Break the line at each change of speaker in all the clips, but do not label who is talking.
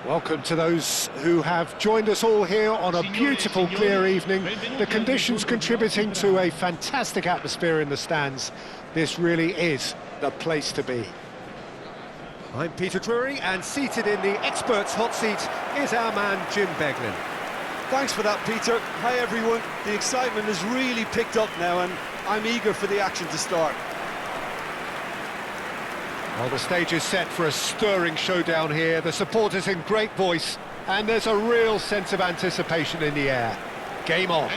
Welcome to those who have joined us all here on a beautiful, clear evening. The conditions contributing to a fantastic atmosphere in the stands. This really is the place to be. I'm Peter Drury, and seated in the experts' hot seat is our man Jim Beglin.
Thanks for that, Peter. Hi, everyone. The excitement has really picked up now, and I'm eager for the action to start.
Well, the stage is set for a stirring showdown here. The supporters in great voice, and there's a real sense of anticipation in the air. Game on.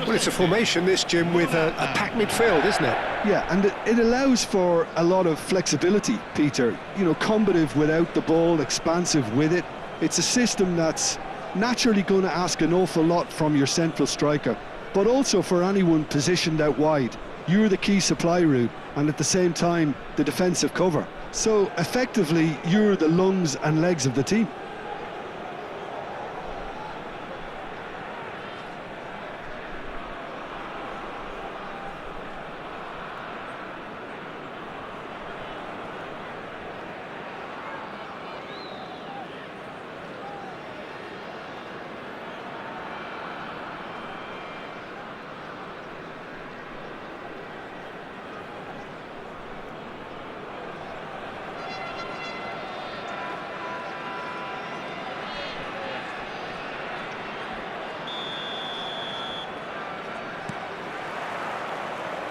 Well, it's a formation, this, Jim, with a packed midfield, isn't it?
Yeah, and it allows for a lot of flexibility, Peter. You know, combative without the ball, expansive with it. It's a system that's naturally going to ask an awful lot from your central striker, but also for anyone positioned out wide. You're the key supply route, and at the same time, the defensive cover. So, effectively, you're the lungs and legs of the team.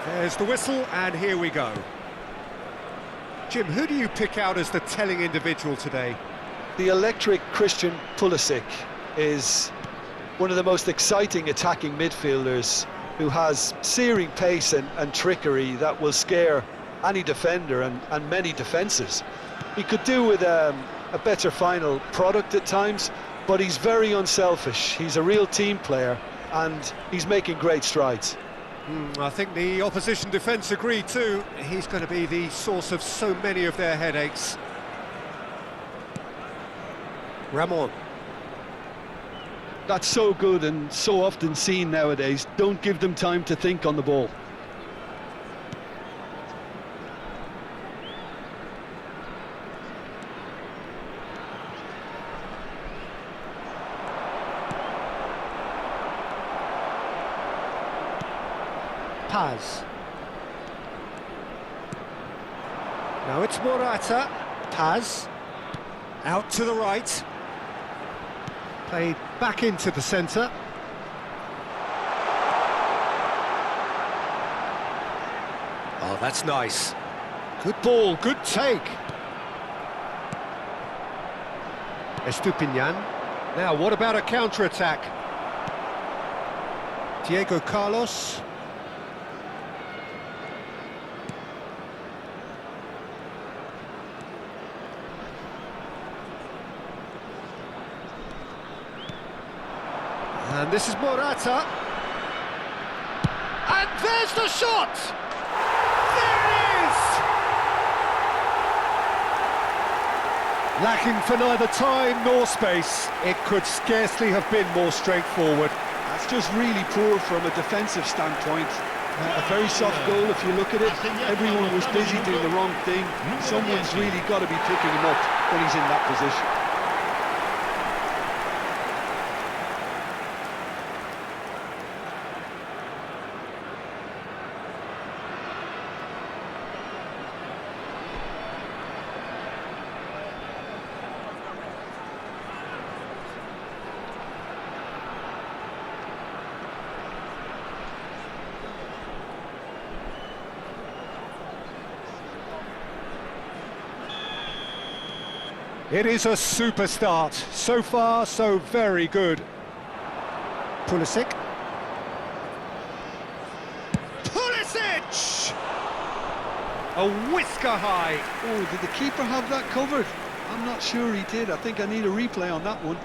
There's the whistle, and here we go. Jim, who do you pick out as the telling individual today?
The electric Christian Pulisic is one of the most exciting attacking midfielders who has searing pace and trickery that will scare any defender and many defences. He could do with a better final product at times, but he's very unselfish. He's a real team player, and he's making great strides.
I think the opposition defence agree too. He's going to be the source of so many of their headaches. Ramon.
That's so good and so often seen nowadays. Don't give them time to think on the ball.
Paz. Now it's Morata. Paz. Out to the right. Played back into the centre. Oh, that's nice. Good ball, good take. Estupiñán. Now, what about a counter-attack? Diego Carlos. And this is Morata. And there's the shot! There it is! Lacking for neither time nor space, it could scarcely have been more straightforward.
That's just really poor from a defensive standpoint. A very soft goal if you look at it. Everyone was busy doing the wrong thing. Someone's really got to be picking him up when he's in that position.
It is a super start. So far, so very good. Pulisic. Pulisic! A whisker high.
Oh, did the keeper have that covered? I'm not sure he did. I think I need a replay on that one.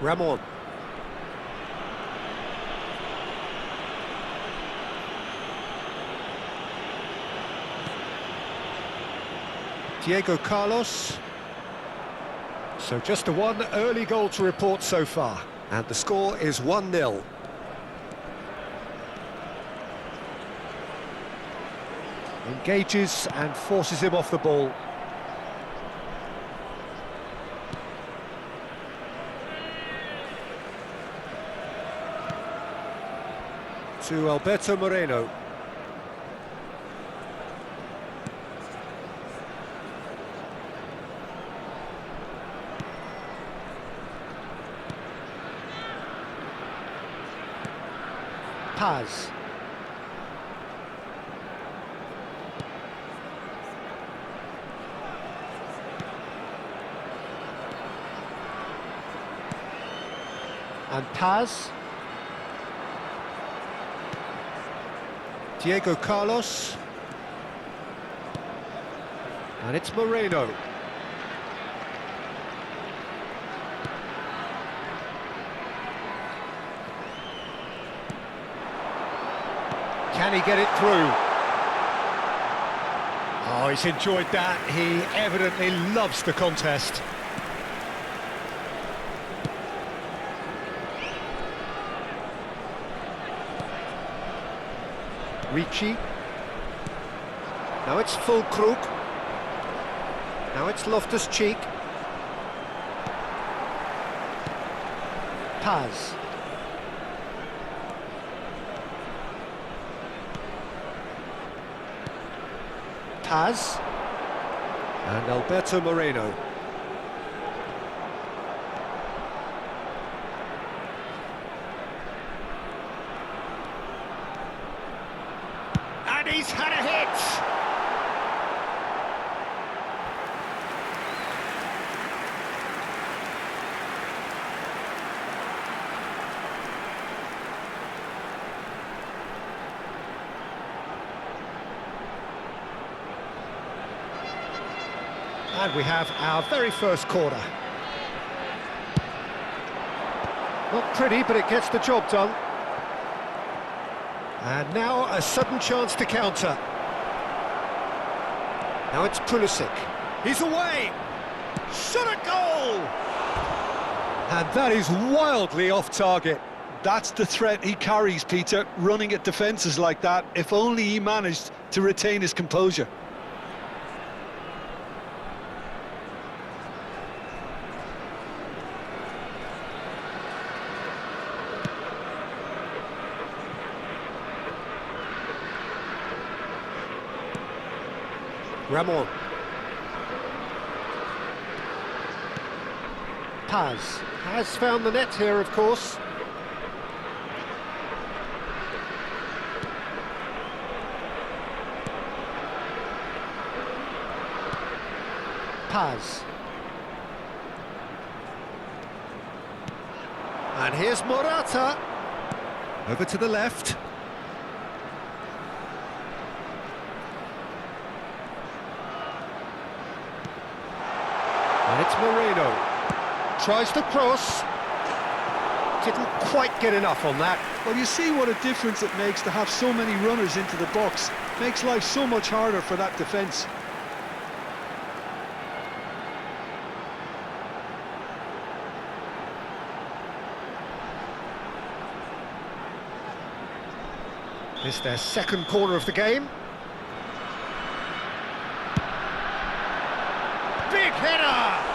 Ramon. Diego Carlos. So just the one early goal to report so far, and the score is 1-0. Engages and forces him off the ball. To Alberto Moreno. Paz. And Paz. Diego Carlos. And it's Moreno. Can he get it through? Oh, he's enjoyed that. He evidently loves the contest. Ricci. Now it's Fulkrug. Now it's Loftus-Cheek. Paz. Paz. And Alberto Moreno. And he's had a hit! And we have our very first corner. Not pretty, but it gets the job done. And now a sudden chance to counter. Now it's Pulisic. He's away! Shot a goal! And that is wildly off target.
That's the threat he carries, Peter, running at defences like that, if only he managed to retain his composure.
Ramon. Paz has found the net here, of course. Paz. And here's Morata. Over to the left. And it's Moreno. Tries to cross. Didn't quite get enough on that.
Well, you see what a difference it makes to have so many runners into the box. Makes life so much harder for that defence.
This is their second corner of the game. Big header!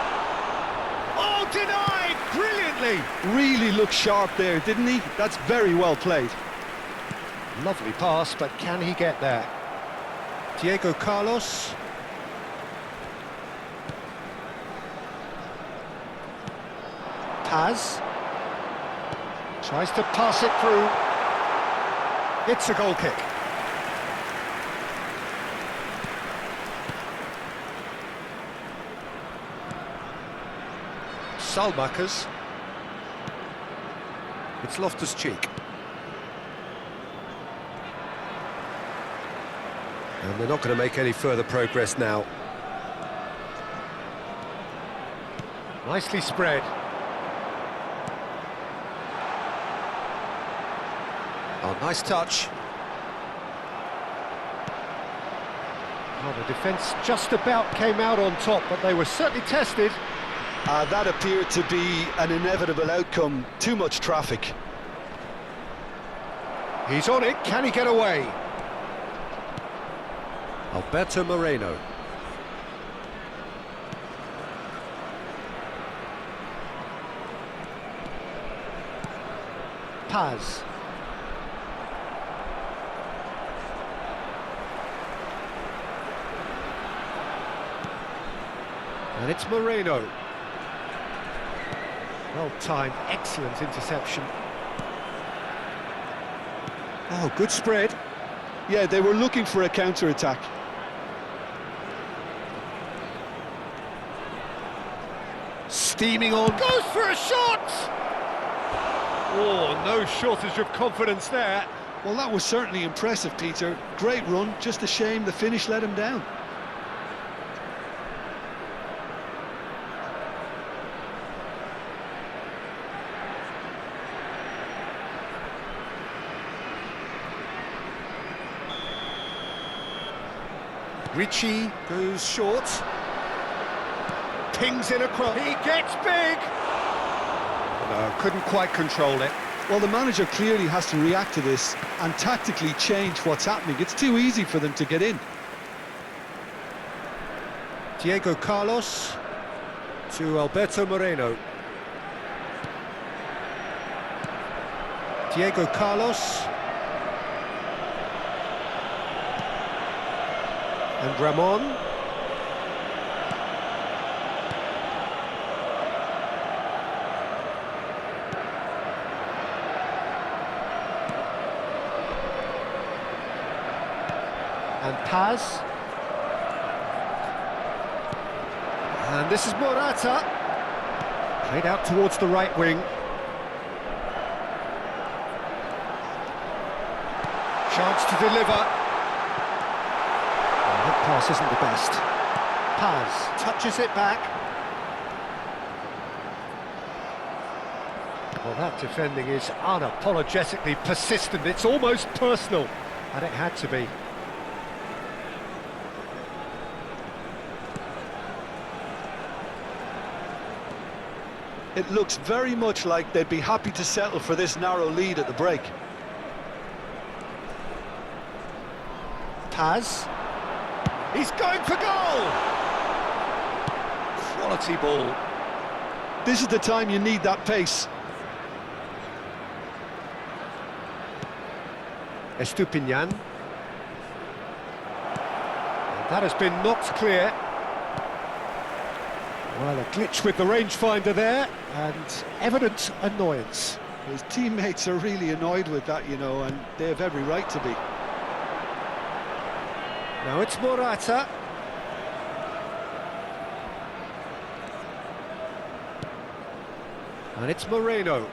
Oh, denied brilliantly!
Really looked sharp there, didn't he? That's very well played.
Lovely pass, but can he get there? Diego Carlos. Paz. Tries to pass it through. It's a goal kick. Salmakers. It's Loftus-Cheek. And they're not going to make any further progress now. Nicely spread. Oh, nice touch. Oh, the defence just about came out on top, but they were certainly tested.
That appeared to be an inevitable outcome. Too much traffic.
He's on it, can he get away?
Alberto Moreno.
Paz. And it's Moreno. Well timed, excellent interception. Oh, good spread.
Yeah, they were looking for a counter-attack.
Steaming on, goes for a shot! Oh, no shortage of confidence there.
Well, that was certainly impressive, Peter. Great run, just a shame the finish let him down.
Ricci goes short. Pings in across. He gets big! No, couldn't quite control it.
Well, the manager clearly has to react to this and tactically change what's happening. It's too easy for them to get in.
Diego Carlos to Alberto Moreno. Diego Carlos. And Ramon. And Paz. And this is Morata. Played out towards the right wing. Chance to deliver. Oh, that pass isn't the best. Paz touches it back. Well, that defending is unapologetically persistent. It's almost personal, and it had to be.
It looks very much like they'd be happy to settle for this narrow lead at the break.
Paz. He's going for goal! Quality ball.
This is the time you need that pace.
Estupinian. And that has been knocked clear. Well, a glitch with the rangefinder there, and evident annoyance.
His teammates are really annoyed with that, you know, and they have every right to be.
Now it's Morata. And it's Moreno.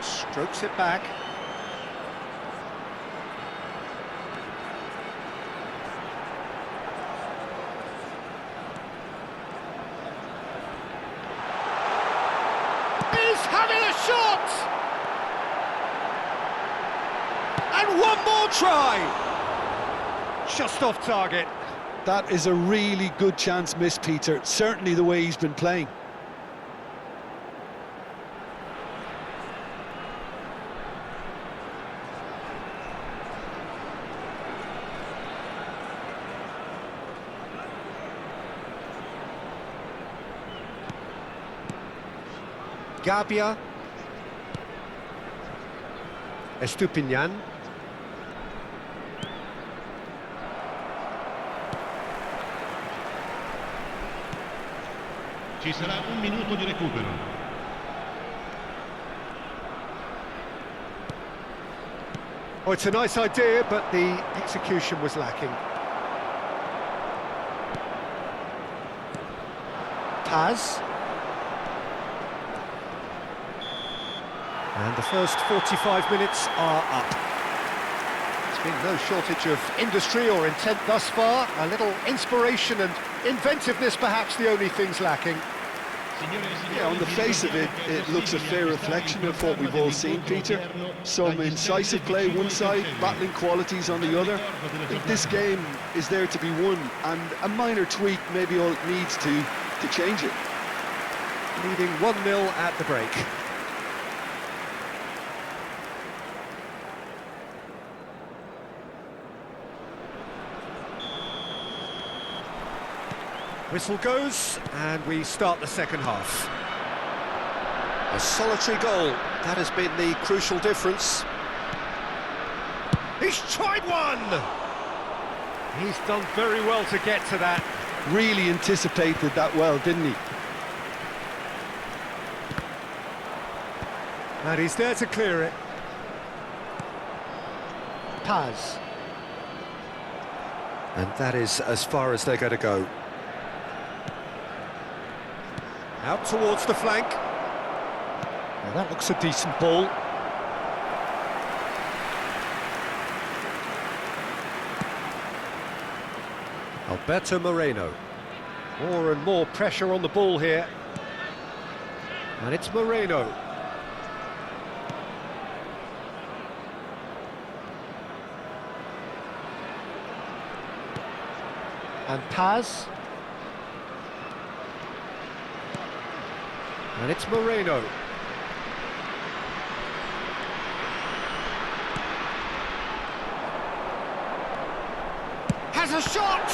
Strokes it back. He's having a shot! And one more try! Just off target.
That is a really good chance missed, Peter. Certainly the way he's been playing.
Gabia. Estupinian.
Ci sarà un minuto di recupero.
Oh, it's a nice idea, but the execution was lacking. Paz. And the first 45 minutes are up. been no shortage of industry or intent thus far. A little inspiration and inventiveness, perhaps the only things lacking.
Yeah, on the face of it, it looks a fair reflection of what we've all seen, Peter. Some incisive play one side, battling qualities on the other. I think this game is there to be won, and a minor tweak maybe all it needs to change it.
Leading 1-0 at the break. Whistle goes, and we start the second half. A solitary goal, that has been the crucial difference. He's tried one!
He's done very well to get to that.
Really anticipated that well, didn't he?
And he's there to clear it. Paz.
And that is as far as they're going to go.
Out towards the flank. Now that looks a decent ball.
Alberto Moreno.
More and more pressure on the ball here. And it's Moreno. And Paz. And it's Moreno. Has a shot!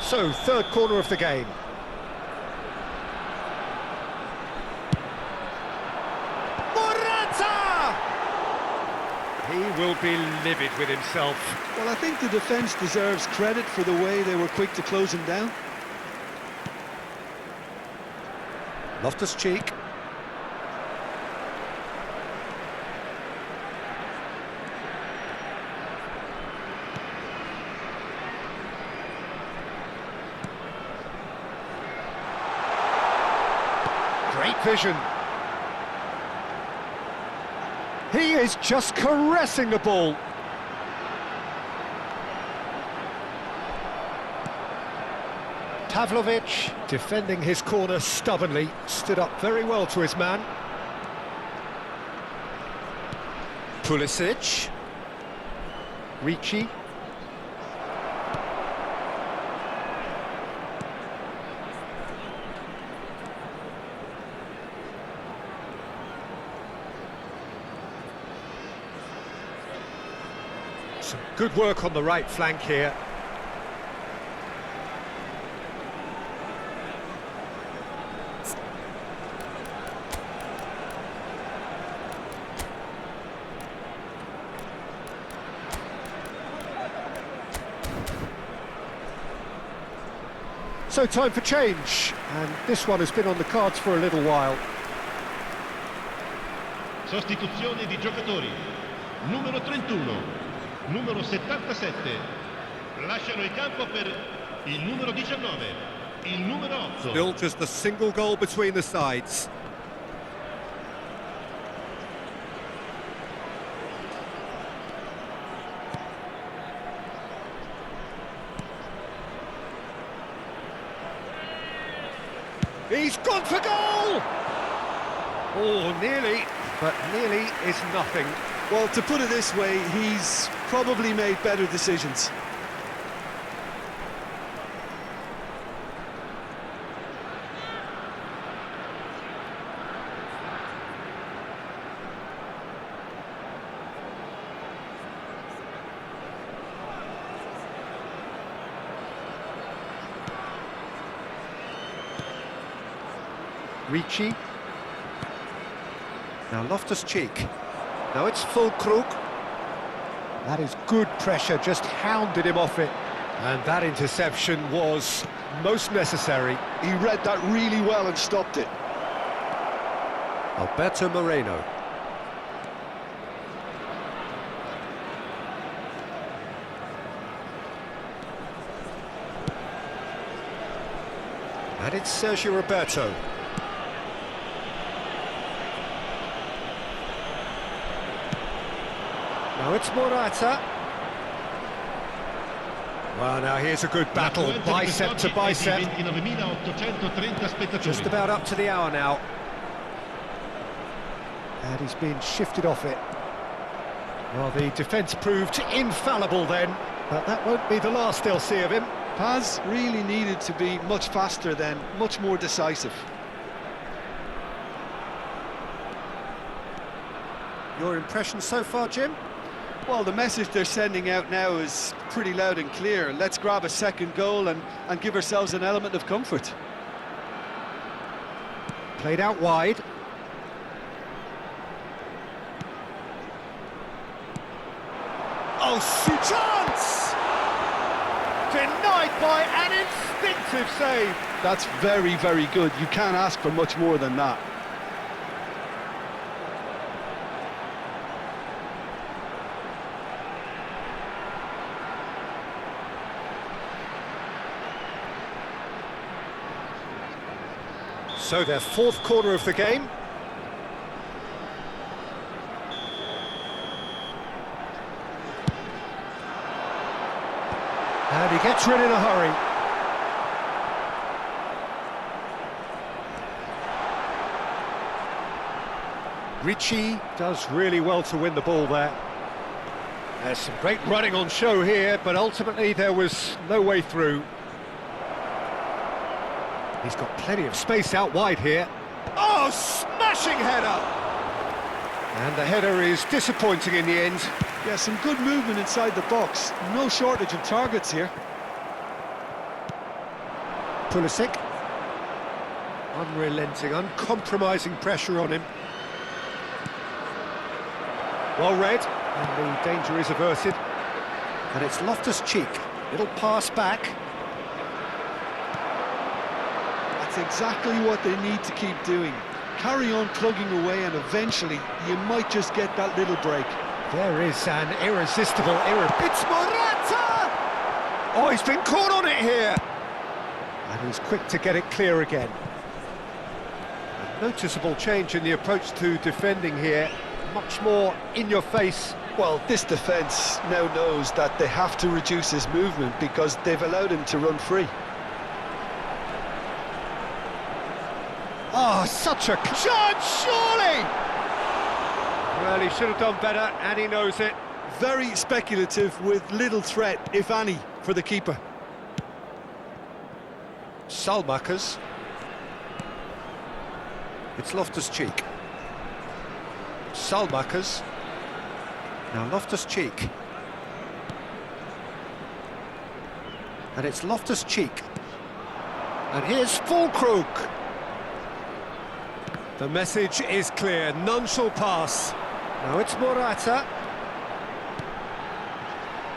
So, third corner of the game. He will be livid with himself.
Well, I think the defence deserves credit for the way they were quick to close him down.
Loftus-Cheek.
Great vision. He is just caressing the ball. Pavlovic, defending his corner stubbornly, stood up very well to his man.
Pulisic.
Ricci. Some good work on the right flank here. So time for change, and this one has been on the cards for a little while.
Sostituzione di giocatori. Numero 31, numero 77. Lasciano il campo per il numero 19, il numero 8.
Still just a single goal between the sides.
He's gone for goal! Oh, nearly, but nearly is nothing.
Well, to put it this way, he's probably made better decisions.
Ricci.
Now Loftus-Cheek. Now it's Fulkrug.
That is good pressure, just hounded him off it. And that interception was most necessary.
He read that really well and stopped it.
Alberto Moreno. And it's Sergio Roberto. Now it's Morata. Well, now here's a good battle, bicep to bicep. Just about up to the hour now. And he's been shifted off it. Well, the defence proved infallible then, but that won't be the last they'll see of him.
Paz really needed to be much faster then, much more decisive.
Your impression so far, Jim?
Well, the message they're sending out now is pretty loud and clear. Let's grab a second goal and give ourselves an element of comfort.
Played out wide.
Oh, chance! Denied by an instinctive save.
That's very, very good. You can't ask for much more than that.
So their fourth corner of the game. And he gets rid in a hurry. Ricci does really well to win the ball there. There's some great running on show here, but ultimately there was no way through. He's got plenty of space out wide here. Oh, smashing header! And the header is disappointing in the end.
Yeah, some good movement inside the box. No shortage of targets here.
Pulisic. Unrelenting, uncompromising pressure on him. Well read, and the danger is averted. And it's Loftus-Cheek. Little pass back.
That's exactly what they need to keep doing. Carry on plugging away and eventually you might just get that little break.
There is an irresistible It's Morata! Oh, he's been caught on it here! And he's quick to get it clear again. A noticeable change in the approach to defending here. Much more in your face.
Well, this defence now knows that they have to reduce his movement because they've allowed him to run free.
Oh, such a chance, surely! Well, he should have done better, and he knows it.
Very speculative with little threat, if any, for the keeper.
Salmakers. It's Loftus-Cheek. Salmakers. Now Loftus-Cheek. And it's Loftus-Cheek. And here's Fulkrug. The message is clear, none shall pass. Now it's Morata.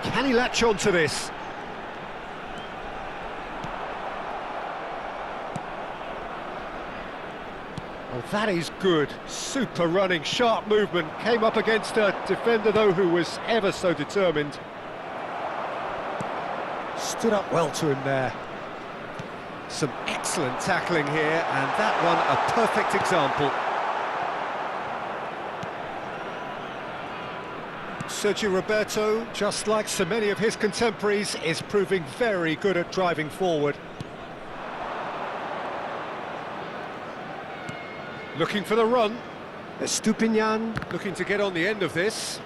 Can he latch on to this? Oh, that is good. Super running, sharp movement. Came up against a defender, though, who was ever so determined. Stood up well to him there. Some excellent tackling here, and that one a perfect example. Sergio Roberto, just like so many of his contemporaries, is proving very good at driving forward. Looking for the run. Estupinian looking to get on the end of this.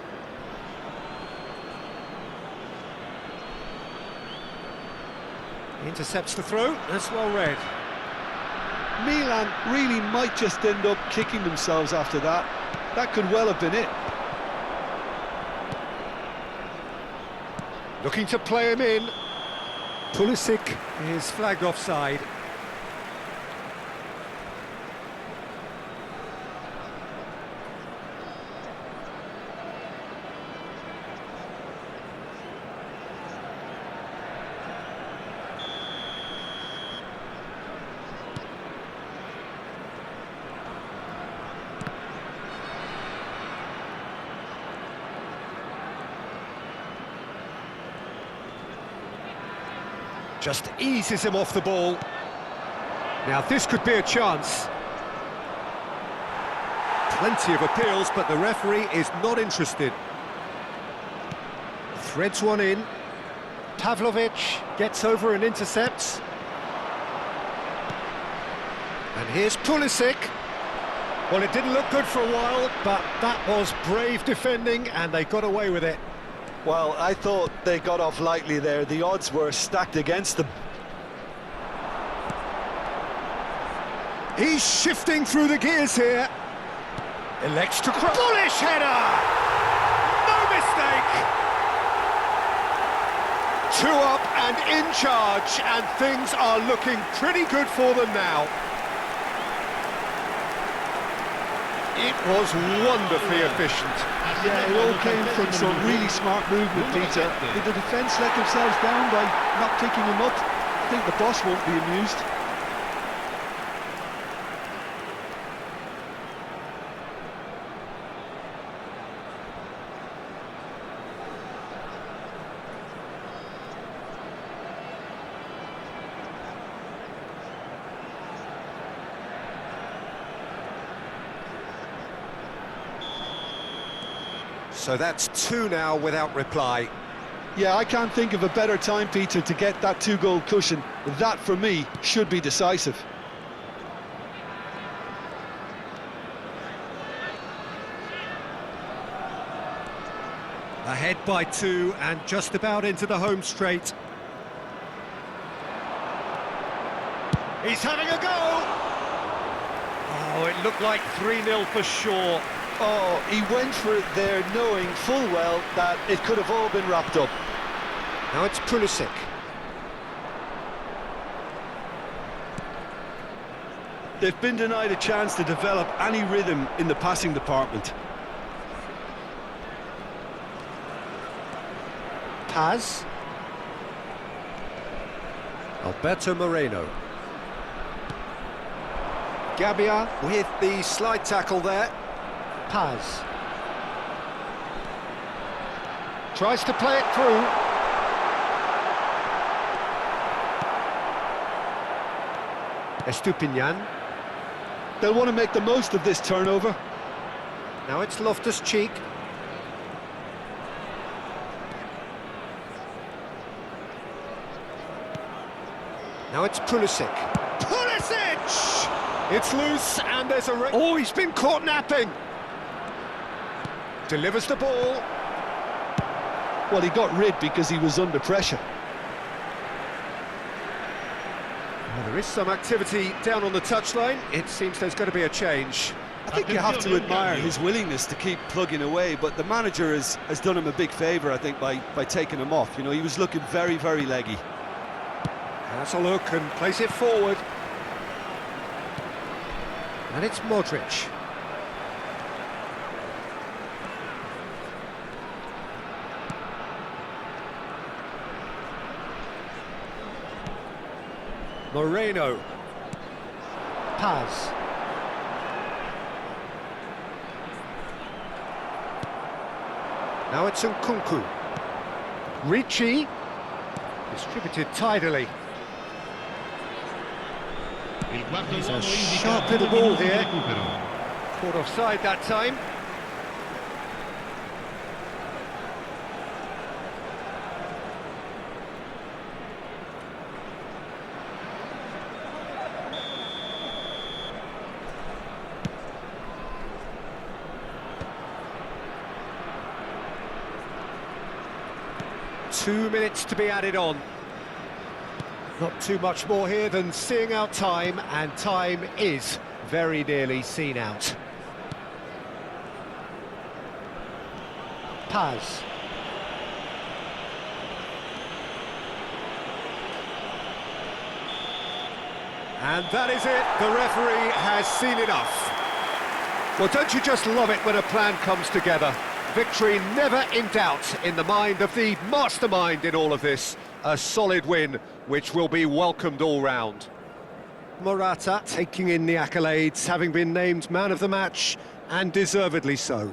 Intercepts the throw, that's well read.
Milan really might just end up kicking themselves after that. That could well have been it.
Looking to play him in. Pulisic is flagged offside. Just eases him off the ball.
Now this could be a chance. Plenty of appeals, but the referee is not interested. Threads one in. Pavlovic gets over and intercepts. And here's Pulisic. Well, it didn't look good for a while, but that was brave defending, and they got away with it.
Well, I thought they got off lightly there. The odds were stacked against them.
He's shifting through the gears here. Elects to cross. Bullish header! No mistake! 2 up and in charge, and things are looking pretty good for them now. It was wonderfully efficient.
Yeah, it all came from some really smart movement, Peter. Did the defence let themselves down by not picking him up? I think the boss won't be amused.
So that's 2 now without reply.
Yeah, I can't think of a better time, Peter, to get that 2-goal cushion. That, for me, should be decisive.
Ahead by 2 and just about into the home straight. He's having a go! Oh, it looked like 3-0 for sure.
Oh, he went for it there knowing full well that it could have all been wrapped up.
Now it's Pulisic.
They've been denied a chance to develop any rhythm in the passing department.
Paz. Alberto Moreno. Gabbia with the slide tackle there. Paz. Tries to play it through. Estupinian.
They'll want to make the most of this turnover.
Now it's Loftus-Cheek. Now it's Pulisic. Pulisic! It's loose and there's a... Oh, he's been caught napping. Delivers the ball.
Well, he got rid because he was under pressure.
Well, there is some activity down on the touchline. It seems there's going to be a change.
I think you have to admire his willingness to keep plugging away, but the manager has done him a big favour, I think, by taking him off. You know, he was looking very, very leggy.
Has a look and plays it forward. And it's Modric. Moreno. Paz. Now it's Nkunku. Ricci. Distributed tidily. He's a sharp little ball here. Caught offside that time. Two minutes to be added on. Not too much more here than seeing out time, and time is very nearly seen out. Paz. And that is it, the referee has seen enough. Well, don't you just love it when a plan comes together? Victory never in doubt in the mind of the mastermind in all of this. A solid win, which will be welcomed all round. Morata taking in the accolades, having been named man of the match, and deservedly so.